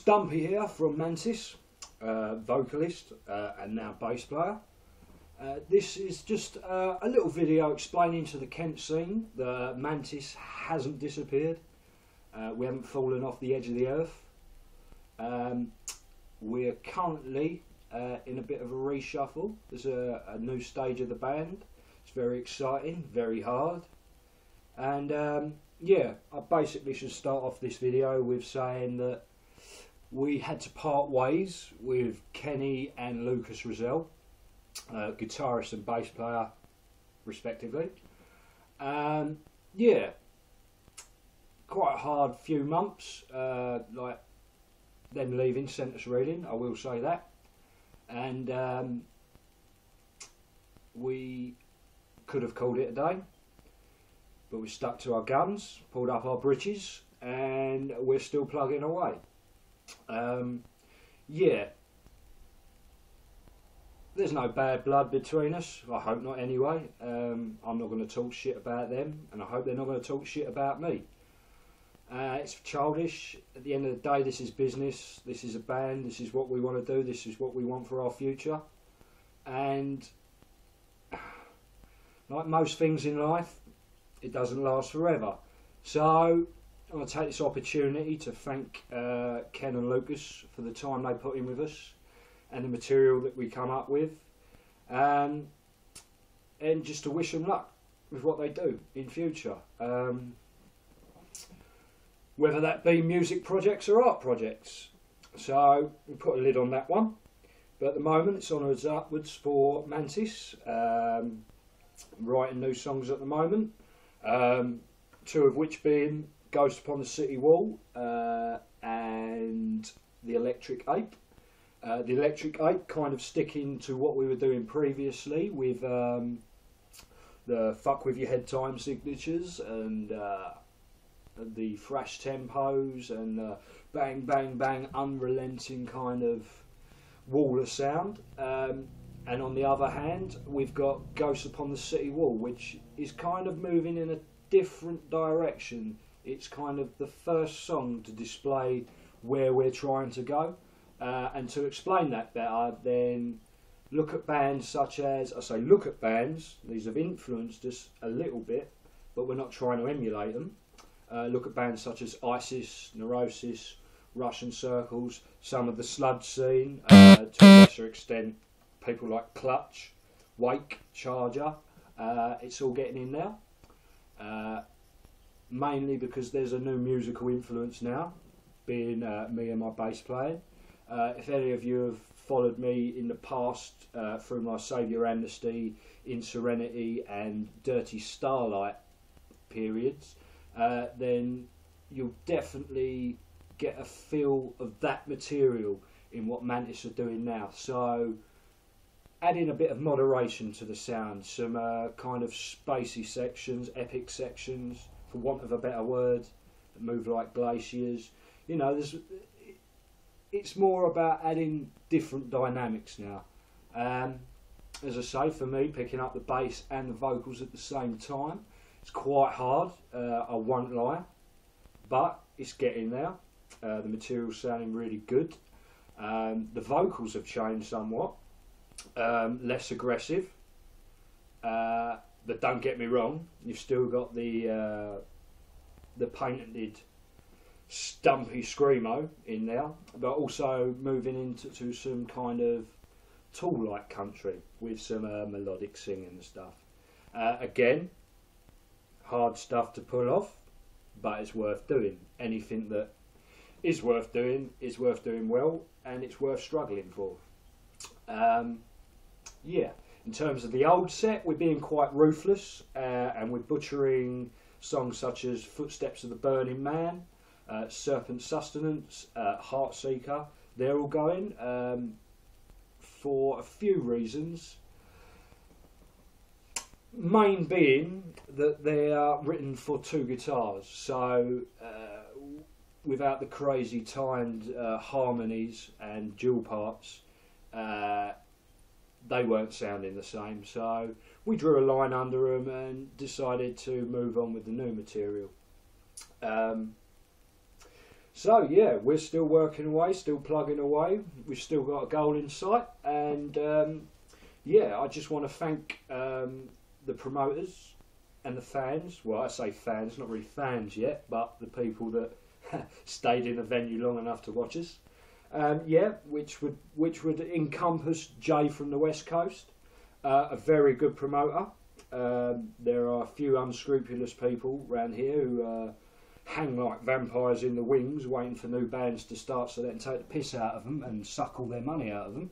Stumpy here from Mantis, vocalist and now bass player. This is just a little video explaining to the Kent scene that Mantis hasn't disappeared. We haven't fallen off the edge of the earth. We're currently in a bit of a reshuffle. There's a new stage of the band. It's very exciting, very hard. And yeah, I basically should start off this video with saying that we had to part ways with Kenny and Lucas Rozelle, guitarist and bass player respectively. Yeah, quite a hard few months, like them leaving sent us reeling, I will say that. And we could have called it a day, but we stuck to our guns, pulled up our britches, and we're still plugging away. Yeah, there's no bad blood between us. I hope not anyway. I'm not going to talk shit about them, and I hope they're not going to talk shit about me. It's childish. At the end of the day, this is business. This is a band. This is what we want to do. This is what we want for our future. And like most things in life, it doesn't last forever. So I want to take this opportunity to thank Ken and Lucas for the time they put in with us and the material that we come up with, and just to wish them luck with what they do in future, whether that be music projects or art projects. So we put a lid on that one, but at the moment it's onwards upwards for Mantis, writing new songs at the moment, two of which being Ghost Upon the City Wall and The Electric Ape. The Electric Ape kind of sticking to what we were doing previously with the fuck with your head time signatures and the thrash tempos and bang bang bang unrelenting kind of wall of sound. And on the other hand, we've got Ghost Upon the City Wall, which is kind of moving in a different direction. It's kind of the first song to display where we're trying to go, and to explain that better, then look at bands such as, I say look at bands, these have influenced us a little bit, but we're not trying to emulate them. Look at bands such as ISIS, Neurosis, Russian Circles, some of the sludge scene, to a lesser extent people like Clutch, Wake, Charger, it's all getting in now. Mainly because there's a new musical influence now, being me and my bass playing. If any of you have followed me in the past through my Saviour Amnesty, In Serenity and Dirty Starlight periods, then you'll definitely get a feel of that material in what Mantis are doing now. So adding a bit of moderation to the sound, some kind of spacey sections, epic sections, for want of a better word, that move like glaciers. You know, it's more about adding different dynamics now. As I say, for me, picking up the bass and the vocals at the same time, it's quite hard, I won't lie, but it's getting there. The material's sounding really good. The vocals have changed somewhat, less aggressive. But don't get me wrong, you've still got the patented stumpy screamo in there, but also moving into some kind of Tool-like country with some melodic singing and stuff. Again, hard stuff to pull off, but it's worth doing. Anything that is worth doing well, and it's worth struggling for. Yeah. In terms of the old set, we're being quite ruthless, and we're butchering songs such as Footsteps of the Burning Man, Serpent Sustenance, Heartseeker. They're all going for a few reasons. Main being that they are written for two guitars, so without the crazy timed harmonies and dual parts, they weren't sounding the same, so we drew a line under them and decided to move on with the new material. So yeah, we're still working away, still plugging away. We've still got a goal in sight, and yeah, I just want to thank the promoters and the fans. Well, I say fans, not really fans yet, but the people that stayed in the venue long enough to watch us. Yeah, which would encompass Jay from the West Coast, a very good promoter. There are a few unscrupulous people around here who hang like vampires in the wings, waiting for new bands to start so they can take the piss out of them and suck all their money out of them.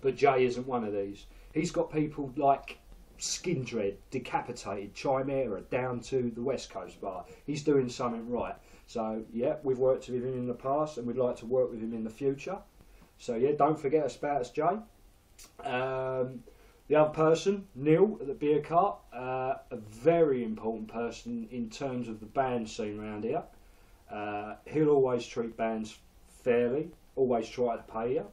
But Jay isn't one of these. He's got people like Skindred, Decapitated, Chimera down to the West Coast bar. He's doing something right. So yeah, we've worked with him in the past and we'd like to work with him in the future. So yeah, don't forget about us, Jay. The other person, Neil at the beer cart, a very important person in terms of the band scene around here. He'll always treat bands fairly, always try to pay you.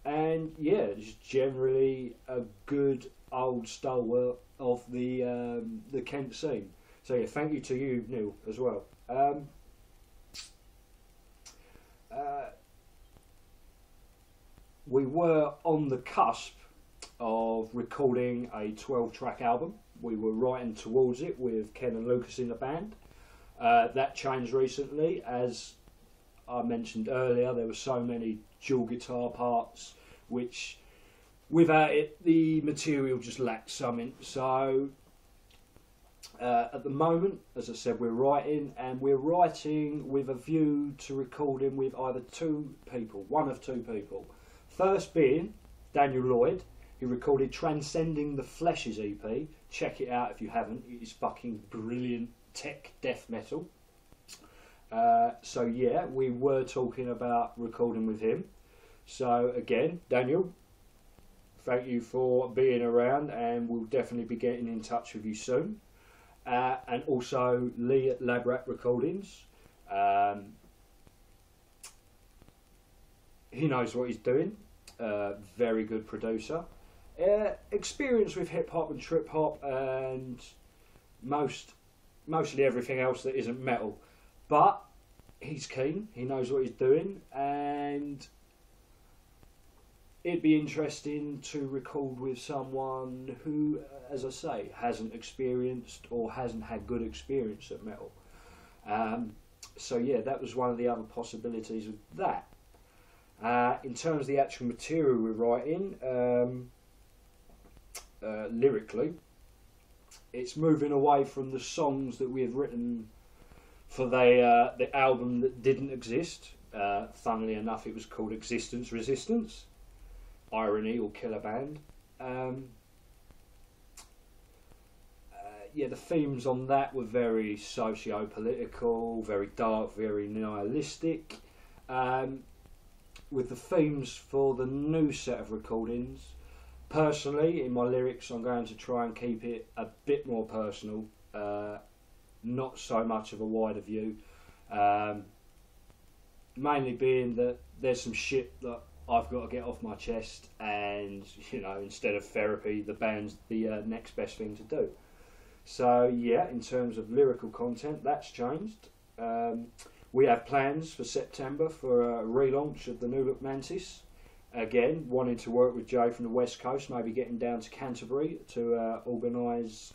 And yeah, just generally a good old stalwart of the Kent scene. So yeah, thank you to you, Neil, as well. We were on the cusp of recording a 12-track album. We were writing towards it with Ken and Lucas in the band. That changed recently, as I mentioned earlier. There were so many dual guitar parts, which without it the material just lacked something. So at the moment, as I said, we're writing, and we're writing with a view to recording with either two people, one of two people. First being Daniel Lloyd. He recorded Transcending the Flesh's EP. Check it out if you haven't. It is fucking brilliant tech death metal. So yeah, we were talking about recording with him. So again, Daniel, thank you for being around, and we'll definitely be getting in touch with you soon. And also Lee at Lab Rat Recordings. He knows what he's doing. Very good producer. Experience with hip hop and trip hop and mostly everything else that isn't metal, but he's keen. He knows what he's doing, and it'd be interesting to record with someone who, as I say, hasn't experienced or hasn't had good experience at metal. So yeah, that was one of the other possibilities of that. In terms of the actual material we're writing, lyrically, it's moving away from the songs that we had written for the album that didn't exist. Funnily enough, it was called Existence Resistance. Irony or Killer Band. Yeah, the themes on that were very socio-political, very dark, very nihilistic. With the themes for the new set of recordings, personally, in my lyrics, I'm going to try and keep it a bit more personal, not so much of a wider view. Mainly being that there's some shit that I've got to get off my chest, and you know, instead of therapy, the band's the next best thing to do. So yeah, in terms of lyrical content, that's changed. We have plans for September for a relaunch of the New Look Mantis. Again, wanting to work with Jay from the West Coast, maybe getting down to Canterbury to organise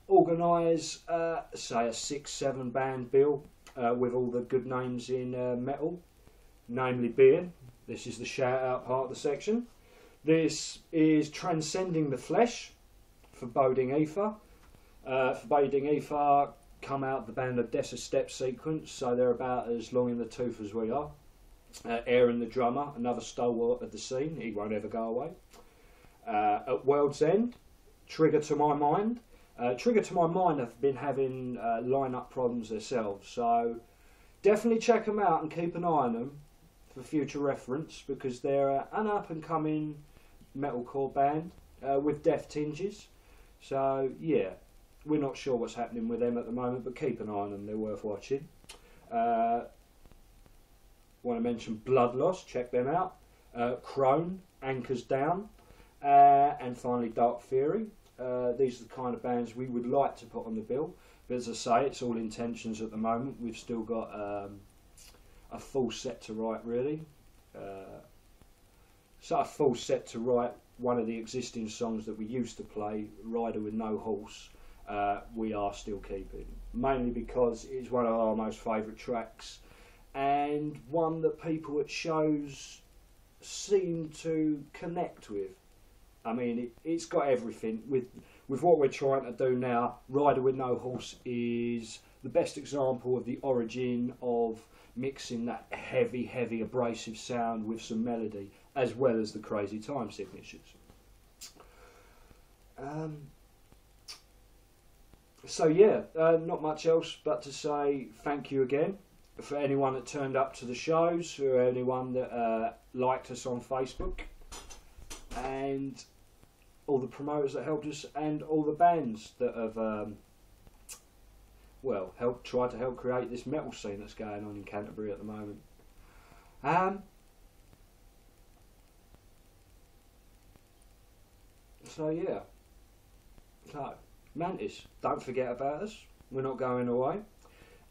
say a 6-7 band bill with all the good names in metal, namely being, this is the shout out part of the section, this is Transcending the Flesh, Foreboding Ether. Foreboding Ether come out the band of Dessa Step sequence, so they're about as long in the tooth as we are. Aaron the drummer, another stalwart of the scene, he won't ever go away. At World's End, Trigger to My Mind. Trigger to My Mind have been having line-up problems themselves, so definitely check them out and keep an eye on them for future reference, because they're an up-and-coming metalcore band with death tinges. So yeah, we're not sure what's happening with them at the moment, but keep an eye on them, they're worth watching. Want to mention Blood Loss, check them out. Crone, Anchors Down, and finally Dark Fury. These are the kind of bands we would like to put on the bill, but as I say, it's all intentions at the moment. We've still got a full set to write, really. So a full set to write one of the existing songs that we used to play, Rider with No Horse, we are still keeping. Mainly because it's one of our most favourite tracks, and one that people at shows seem to connect with. I mean, it's got everything. With what we're trying to do now, Rider with No Horse is the best example of the origin of mixing that heavy abrasive sound with some melody, as well as the crazy time signatures. So yeah, not much else but to say thank you again for anyone that turned up to the shows, for anyone that liked us on Facebook, and all the promoters that helped us, and all the bands that have tried to help create this metal scene that's going on in Canterbury at the moment. So yeah, so Mantis, don't forget about us, we're not going away,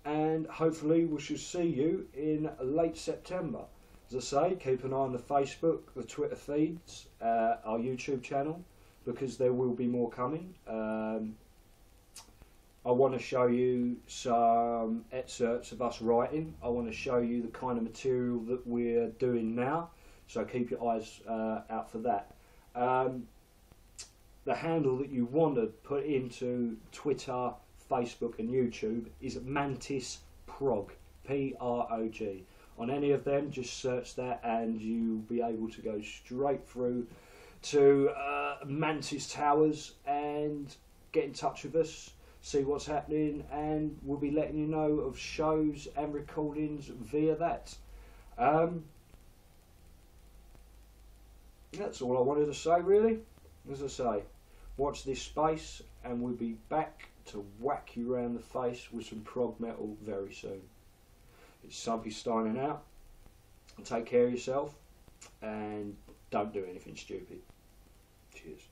and hopefully we shall see you in late September. As I say, keep an eye on the Facebook, the Twitter feeds, our YouTube channel, because there will be more coming. I want to show you some excerpts of us writing. I want to show you the kind of material that we're doing now, so keep your eyes out for that. The handle that you want to put into Twitter, Facebook and YouTube is Mantis Prog, P-R-O-G. On any of them, just search that and you'll be able to go straight through to Mantis Towers and get in touch with us, see what's happening, and we'll be letting you know of shows and recordings via that. That's all I wanted to say, really. As I say, watch this space and we'll be back to whack you around the face with some prog metal very soon. It's Sumpy signing out. Take care of yourself and don't do anything stupid. Cheers.